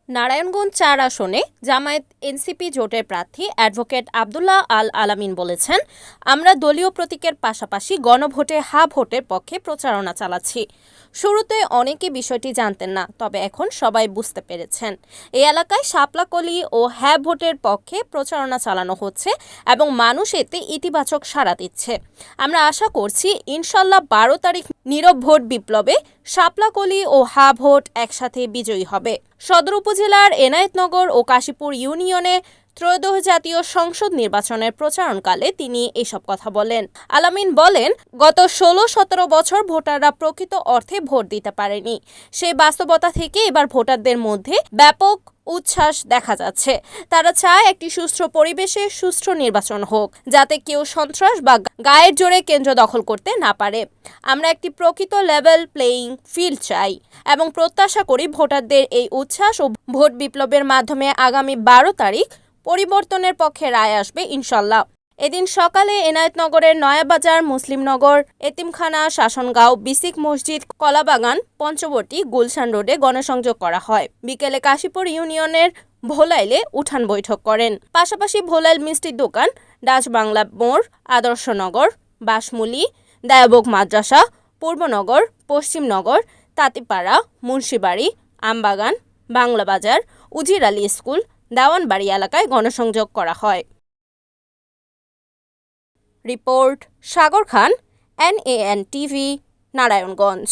নারায়ণগঞ্জ ৪ আসনে জামায়াত এনসিপি জোটের প্রার্থী অ্যাডভোকেট আব্দুল্লাহ আল আলামিন বলেছেন, আমরা দলীয় প্রতীকের পাশাপাশি গণভোটে হা ভোটের পক্ষে প্রচারণা চালাচ্ছি। শুরুতে অনেকে বিষয়টি জানতেন না, তবে এখন সবাই বুঝতে পেরেছেন। এই এলাকায় শাপলাকলি ও হ্যাঁ ভোটের পক্ষে প্রচারণা চালানো হচ্ছে এবং মানুষ এতে ইতিবাচক সাড়া দিচ্ছে। আমরা আশা করছি ইনশাল্লাহ ১২ তারিখ নীরব ভোট বিপ্লবে শাপলাকলি ও হা ভোট একসাথে বিজয়ী হবে। সদর উপজেলার এনায়েতনগর ও কাশীপুর ইউনিয়নে ত্রয়োদশ জাতীয় সংসদ নির্বাচনের প্রচারণকালে তিনি এসব কথা বলেন। আলামিন বলেন, গত ১৬-১৭ বছর ভোটাররা প্রকৃত অর্থে ভোট দিতে পারেনি। সেই বাস্তবতা থেকে এবার ভোটারদের মধ্যে ব্যাপক উচ্ছ্বাস দেখা যাচ্ছে। তারা চায় একটি সুষ্ঠু পরিবেশে সুষ্ঠু নির্বাচন হোক, যাতে কেউ সন্ত্রাস বা গায়ের জোরে কেন্দ্র দখল করতে না পারে। আমরা একটি প্রকৃত লেভেল প্লেয়িং ফিল্ড চাই এবং প্রত্যাশা করি ভোটারদের এই উচ্ছ্বাস ও ভোট বিপ্লবের মাধ্যমে আগামী ১২ তারিখ পরিবর্তনের পক্ষে রায় আসবে ইনশাল্লাহ। এদিন সকালে এনায়েতনগরের নয়াবাজার, মুসলিমনগর, এতিমখানা, শাসনগাঁও, বিসিক মসজিদ, কলাবাগান, পঞ্চবটি, গুলশান রোডে গণসংযোগ করা হয়। বিকেলে কাশীপুর ইউনিয়নের ভোলাইলে উঠান বৈঠক করেন। পাশাপাশি ভোলাইল মিষ্টির দোকান, ডাচ বাংলা মোড়, আদর্শনগর, বাসমুলি, দায়াবক মাদ্রাসা, পূর্বনগর, পশ্চিমনগর, তাঁতিপাড়া, মুন্সিবাড়ি, আমবাগান, বাংলা বাজার, উজির আলী স্কুল, দেওয়ানবাড়ি এলাকায় গণসংযোগ করা হয়। রিপোর্ট সাগর খান, NAN টিভি, নারায়ণগঞ্জ।